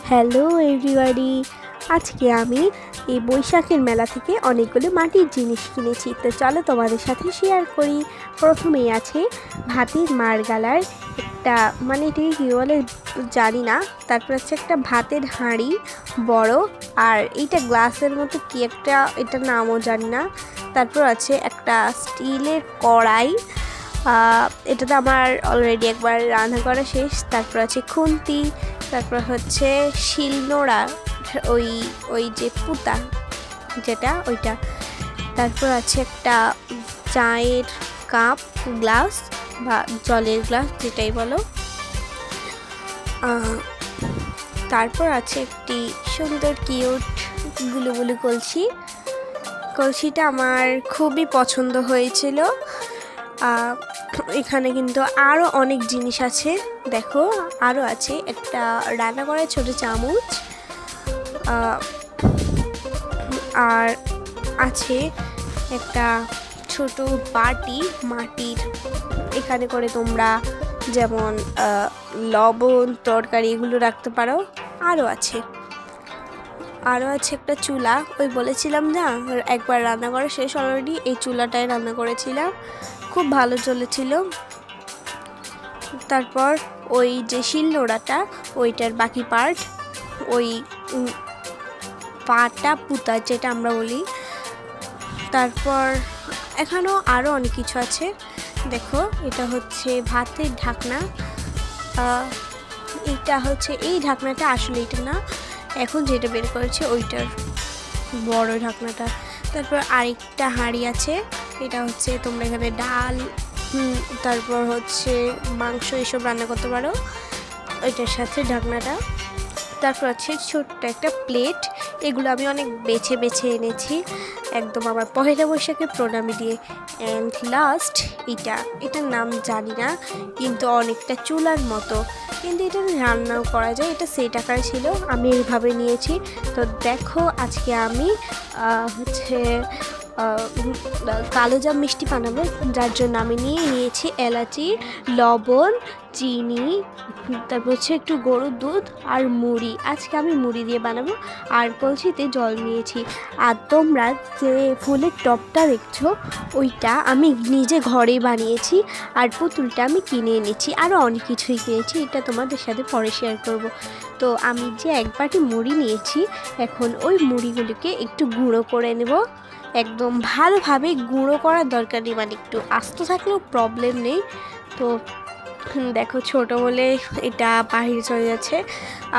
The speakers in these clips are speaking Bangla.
হ্যালো এভরিবডি, আজকে আমি এই বৈশাখের মেলা থেকে অনেকগুলো মাটির জিনিস কিনেছি। তো চলো তোমাদের সাথে শেয়ার করি। প্রথমেই আছে ভাতের মাড়গালার একটা, মানে এটাকে কী বলে জানি না। তারপর আছে একটা ভাতের হাঁড়ি বড়, আর এইটা গ্লাসের মতো কি একটা, এটার নামও জানি না। তারপর আছে একটা স্টিলের কড়াই, এটাতে আমার অলরেডি একবার রান্না করা শেষ। তারপর আছে খুন্তি, তারপর হচ্ছে শিলনোড়া, ওই ওই যে পুতা যেটা ওইটা। তারপর আছে একটা চায়ের কাপ, গ্লাস বা জলের গ্লাস যেটাই বলো। তারপর আছে একটি সুন্দর কিউট গুলুগুলু কলসি। কলসিটা আমার খুবই পছন্দ হয়েছিল। এখানে কিন্তু আরও অনেক জিনিস আছে, দেখো আরও আছে একটা রান্না করার ছোট চামচ, আর আছে একটা ছোট বাটি মাটির, এখানে করে তোমরা যেমন লবণ তরকারি এগুলো রাখতে পারো। আরও আছে একটা চুলা, ওই বলেছিলাম না একবার রান্না করা শেষ অলরেডি, এই চুলাটায় রান্না করেছিলাম, খুব ভালো চলেছিল। তারপর ওই যে শিলনোড়াটা, ওইটার বাকি পার্ট, ওই পাটা পুতা যেটা আমরা বলি। তারপর এখানেও আরও অনেক কিছু আছে, দেখো এটা হচ্ছে ভাতের ঢাকনা। এটা হচ্ছে এই ঢাকনাটা, আসলে এটা না, এখন যেটা বের করেছে ওইটার বড় ঢাকনাটা। তারপর আরেকটা হাঁড়ি আছে, এটা হচ্ছে তোমরা এখানে ডাল, তারপর হচ্ছে মাংস এসব রান্না করতে পারো, ওইটার সাথে ঢাকনাটা। তারপর আছে ছোট্ট একটা প্লেট, এগুলো আমি অনেক বেছে বেছে এনেছি একদম আমার পহেলা বৈশাখে প্রণামী দিয়ে। অ্যান্ড লাস্ট এটার নাম জানি না, কিন্তু অনেকটা চুলার মতো, কিন্তু এটা রান্নাও করা যায়। এটা সেট আকারে ছিল, আমি এইভাবে নিয়েছি। তো দেখো আজকে আমি হচ্ছে কালোজাম মিষ্টি বানাবো, যার জন্য আমি নিয়েছি এলাচি, লবণ, চিনি, তারপর হচ্ছে একটু গরুর দুধ আর মুড়ি। আজকে আমি মুড়ি দিয়ে বানাবো, আর কলসিতে জল নিয়েছি। আর তোমরা যে ফুলের টপটা দেখছো ওইটা আমি নিজে ঘরেই বানিয়েছি, আর পুতুলটা আমি কিনে এনেছি, আরও অনেক কিছুই কিনেছি, এটা তোমাদের সাথে পরে শেয়ার করব। তো আমি যে এক বাটি মুড়ি নিয়েছি, এখন ওই মুড়িগুলিকে একটু গুঁড়ো করে নেব। একদম ভালোভাবে গুঁড়ো করার দরকার নেই, মানে একটু আস্ত থাকলেও প্রবলেম নেই। তো দেখো ছোট বলে এটা বাহিরে চলে যাচ্ছে।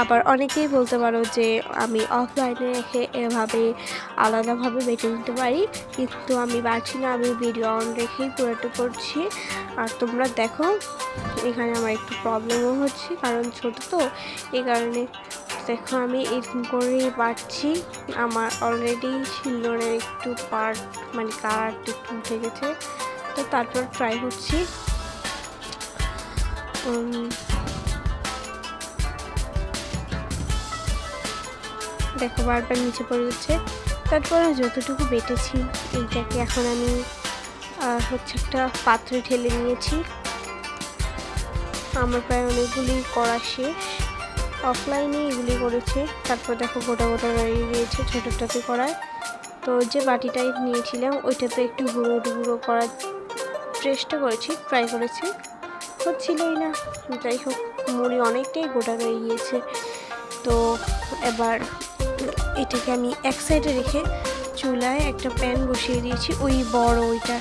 আবার অনেকেই বলতে পারো যে আমি অফলাইনে রেখে এভাবে আলাদাভাবে বেটে নিতে পারি, কিন্তু আমি পারছি না, আমি ভিডিও অন রেখেই পুরোটা করছি। আর তোমরা দেখো এখানে আমার একটু প্রবলেমও হচ্ছে, কারণ ছোট তো, এই কারণে দেখো আমি এরকম করেই পারছি। আমার অলরেডি শিলনোড়ের একটু পার্ট, মানে কালারটা একটু উঠে গেছে, তো তারপর ট্রাই করছি। দেখো বারবার নিচে পড়ে যাচ্ছে। তারপরে যতটুকু বেটেছি এইটাকে এখন আমি হচ্ছে একটা পাত্রে ঢেলে নিয়েছি। আমার প্রায় অনেকগুলি করা শেষ, অফলাইনে এগুলি করেছে। তারপর দেখো গোটা গোটা রয়ে গিয়েছে ছোটোটাতে করায়। তো যে বাটিটাই নিয়েছিলাম ওইটাতে একটু গুঁড়ো করার চেষ্টা করেছি, ট্রাই করেছি, হচ্ছিলই না। যাই হোক, মুড়ি অনেকটাই গোটা রয়ে গিয়েছে। তো এবার এটাকে আমি এক সাইডে রেখে চুলায় একটা প্যান বসিয়ে দিয়েছি, ওই বড় ওইটা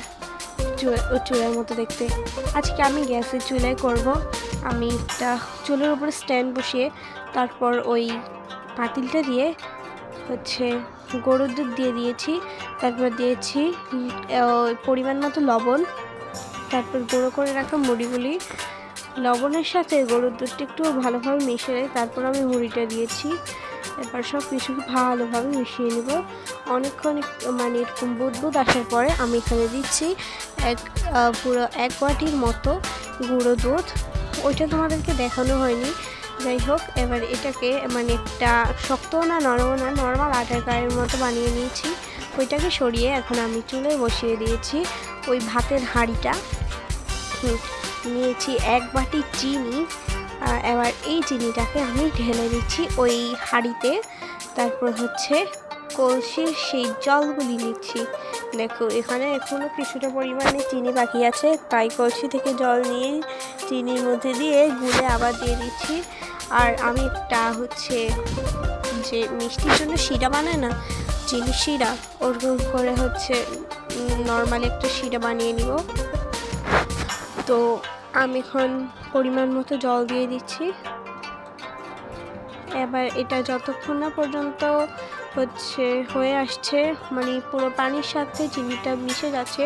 চুলার মতো দেখতে। আজকে আমি গ্যাসের চুলায় করব। আমি একটা চুলার উপরে স্ট্যান্ড বসিয়ে তারপর ওই পাতিলটা দিয়ে হচ্ছে গরুর দুধ দিয়ে দিয়েছি, তারপর দিয়েছি পরিমাণ মতো লবণ, তারপর গুঁড়ো করে রাখা মুড়িগুলি লবণের সাথে গরুর দুধটা একটু ভালোভাবে মিশিয়ে তারপর আমি মুড়িটা দিয়েছি। এবার সব কিছু ভালোভাবে মিশিয়ে নেব। অনেকক্ষণ মানে এরকম বুদবুদ আসার পরে আমি এখানে দিচ্ছি পুরো এক বাটির মতো গুঁড়ো দুধ, ওইটা তোমাদেরকে দেখানো হয়নি। যাই হোক, এবার এটাকে মানে একটা শক্তও না নরমও না, নর্মাল আটার গায়ের মতো বানিয়ে নিয়েছি। ওইটাকে সরিয়ে এখন আমি চুলায় বসিয়ে দিয়েছি ওই ভাতের হাঁড়িটা। নিয়েছি এক বাটি চিনি, এবার এই চিনিটাকে আমি ঢেলে দিচ্ছি ওই হাঁড়িতে। তারপর হচ্ছে কলসির সেই জলগুলি নিচ্ছি। দেখো এখানে এখনও কিছুটা পরিমাণে চিনি বাকি আছে, তাই কলসি থেকে জল নিয়ে চিনির মধ্যে দিয়ে গুলে আবার দিয়ে দিচ্ছি। আর আমি একটা হচ্ছে যে মিষ্টির জন্য শিরা বানায় না, চিনি শিরা, ওরকম করে হচ্ছে নর্মালি একটা শিরা বানিয়ে নিব। তো আমি এখন পরিমাণ মতো জল দিয়ে দিচ্ছি। এবার এটা যতক্ষণ না পর্যন্ত হচ্ছে হয়ে আসছে, মানে পুরো পানির সাথে চিনিটা মিশে যাচ্ছে,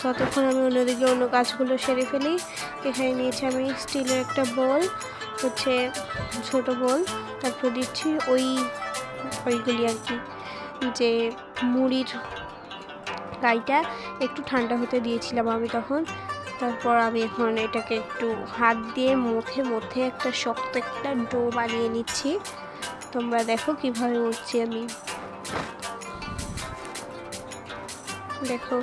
ততক্ষণ আমি অন্যদিকে অন্য কাজগুলো সেরে ফেলি। এখানে নিয়েছি আমি স্টিলের একটা বোল, হচ্ছে ছোট বোল। তারপর দিচ্ছি ওইগুলি আর কি, যে মুড়ির গাইটা একটু ঠান্ডা হতে দিয়েছিলাম আমি তখন। তারপর আমি এখন এটাকে একটু হাত দিয়ে মথে একটা শক্ত একটা ডো বানিয়ে নিচ্ছি। তোমরা দেখো কিভাবে উঠছি আমি, দেখো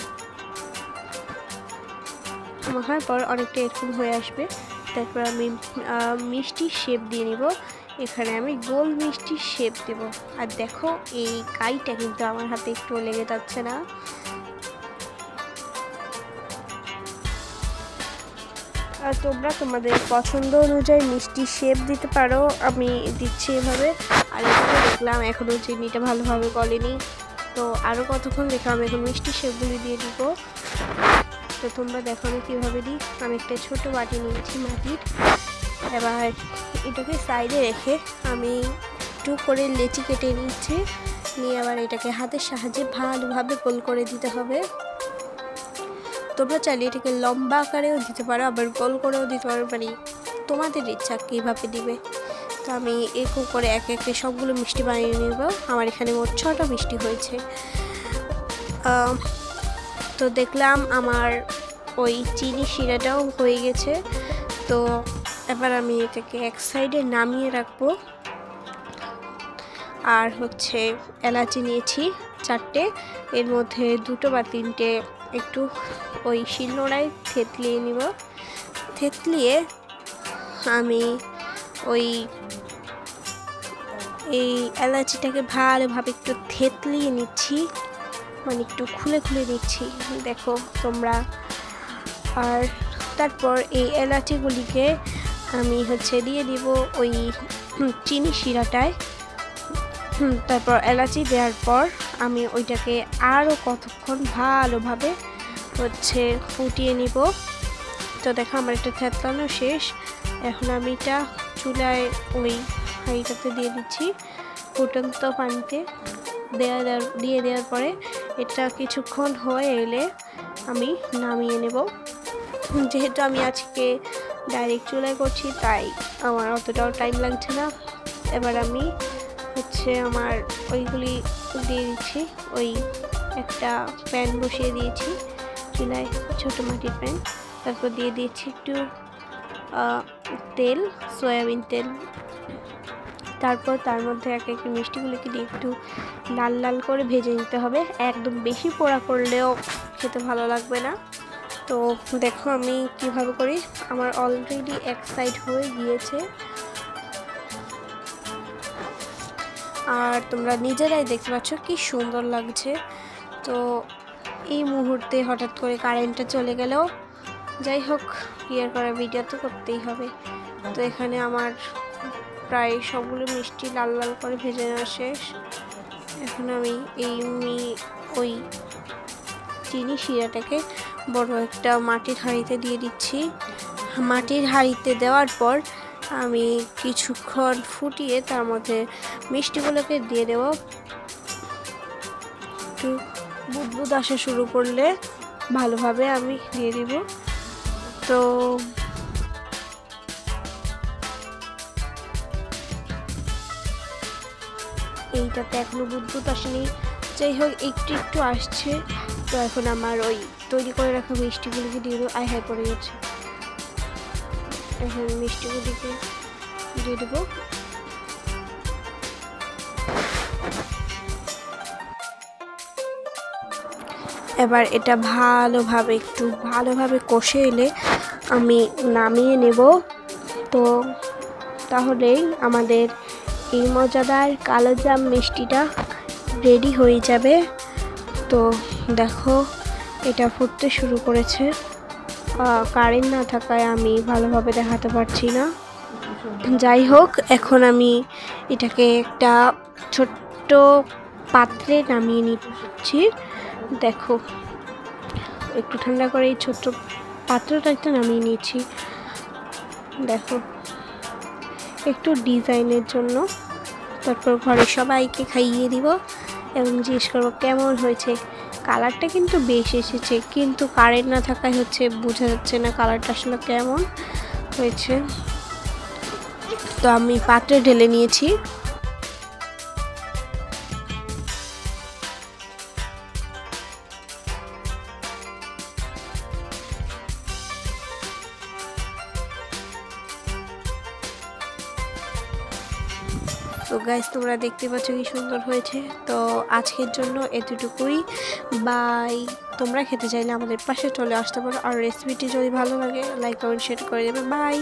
মাখার পর অনেকটা এরকম হয়ে আসবে। তারপর আমি মিষ্টির শেপ দিয়ে নিব। এখানে আমি গোল মিষ্টির শেপ দেব। আর দেখো এই কাইটা কিন্তু আমার হাতে একটু লেগে যাচ্ছে না। আর তোমরা তোমাদের পছন্দ অনুযায়ী মিষ্টির শেপ দিতে পারো, আমি দিচ্ছি এভাবে। আর এখানে দেখলাম এখনও চিনিটা ভালোভাবে গলেনি, তো আরও কতক্ষণ রেখে আমি এখন মিষ্টির শেপগুলি দিয়ে দিব। তো তোমরা দেখো আমি কীভাবে দিই। আমি একটা ছোটো বাটি নিয়েছি মাটির। এবার এটাকে সাইডে রেখে আমি একটু করে লেচি কেটে নিচ্ছি, নিয়ে আবার এটাকে হাতের সাহায্যে ভালোভাবে গোল করে দিতে হবে। তোমরা চাইলে এটাকে লম্বা আকারেও দিতে পারো, আবার গোল করেও দিতে পারো, মানে তোমাদের ইচ্ছা কীভাবে দিবে। তো আমি এরকম করে একে একে সবগুলো মিষ্টি বানিয়ে নেব। আমার এখানে মোট 6টা মিষ্টি হয়েছে। তো দেখলাম আমার ওই চিনি শিরাটাও হয়ে গেছে। তো এবার আমি এটাকে এক সাইডে নামিয়ে রাখবো। আর হচ্ছে এলাচি নিয়েছি 4টে, এর মধ্যে 2টো বা 3টে একটু ওই শিলনোড়ায় থেতলিয়ে নিব। থেতলিয়ে আমি এই এলাচিটাকে ভালোভাবে একটু থেতলিয়ে নিচ্ছি, মানে একটু খুলে নিচ্ছি, দেখো তোমরা। আর তারপর এই এলাচিগুলিকে আমি হচ্ছে দিয়ে দিব ওই চিনি শিরাটায়। তারপর এলাচি দেওয়ার পর আমি ওইটাকে আরও কতক্ষণ ভালোভাবে হচ্ছে ফুটিয়ে নিব। তো দেখো আমার এটা থেতলানো শেষ। এখন আমি এটা চুলায় ওই হাঁড়িটাতে দিয়ে দিচ্ছি ফুটন্ত পানিতে। দিয়ে দেওয়ার পরে এটা কিছুক্ষণ হয়ে এলে আমি নামিয়ে নেব। যেহেতু আমি আজকে ডাইরেক্ট চুলায় করছি, তাই আমার অতটাও টাইম লাগছে না। এবার আমি হচ্ছে আমার ওইগুলি দিয়ে দিচ্ছি। ওই একটা প্যান বসিয়ে দিয়েছি চুলায়, ছোটো মাটির প্যান। তারপর দিয়ে দিয়েছি একটু তেল, সয়াবিন তেল। তারপর তার মধ্যে এক এক মিষ্টিগুলোকে দিয়ে একটু লাল লাল করে ভেজে নিতে হবে। একদম বেশি পোড়া করলেও খেতে ভালো লাগবে না। তো দেখো আমি কিভাবে করি। আমার অলরেডি এক সাইড হয়ে গিয়েছে, আর তোমরা নিজেরাই দেখতে পাচ্ছ কি সুন্দর লাগছে। তো এই মুহূর্তে হঠাৎ করে কারেন্টটা চলে গেল, যাই হোক ক্লিয়ার করা ভিডিও তো করতেই হবে। তো এখানে আমার প্রায় সবগুলো মিষ্টি লাল লাল করে ভেজে নেওয়া শেষ। এখন আমি ওই চিনি শিরাটাকে বড় একটা মাটির হাঁড়িতে দিয়ে দিচ্ছি। মাটির হাঁড়িতে দেওয়ার পর আমি কিছুক্ষণ ফুটিয়ে তার মধ্যে মিষ্টিগুলোকে দিয়ে দেব। একটু বুদবুদ আসা শুরু করলে ভালোভাবে আমি দিয়ে দিব। তো এইটাতে এখনো বুদবুদ আসেনি, যাই হোক একটু আসছে। তো এখন আমার ওই তৈরি করে রাখা মিষ্টিগুলিকে দিয়ে দেবো। আয় হায় পড়ে গেছে। এখন মিষ্টিগুলিকে দিয়ে দেবো। এবার এটা একটু ভালোভাবে কষে এলে আমি নামিয়ে নেব। তো তাহলেই আমাদের এই মজাদার কালোজাম মিষ্টিটা রেডি হয়ে যাবে। তো দেখো এটা ফুটতে শুরু করেছে। কারেন্ট না থাকায় আমি ভালোভাবে দেখাতে পারছি না। যাই হোক, এখন আমি এটাকে একটা ছোট্ট পাত্রে নামিয়ে নিচ্ছি। দেখো একটু ঠান্ডা করে এই ছোট্ট পাত্রটাকে নামিয়ে নিয়েছি। দেখো একটু ডিজাইনের জন্য, তারপর ঘরে সবাইকে খাইয়ে দিব এবং জিজ্ঞেস করবো কেমন হয়েছে। কালারটা কিন্তু বেশ এসেছে, কিন্তু কারেন্ট না থাকায় হচ্ছে বোঝা যাচ্ছে না কালারটা আসলে কেমন হয়েছে। তো আমি পাত্রে ঢেলে নিয়েছি। তো গাইস, তোমরা দেখতে পাচ্ছ কি সুন্দর হয়েছে। তো আজকের জন্য এতটুকুই। বাই। তোমরা খেতে চাইলে আমাদের পাশে চলে আসতে পারো। আর রেসিপিটি যদি ভালো লাগে লাইক কমেন্ট শেয়ার করে দেবে। বাই।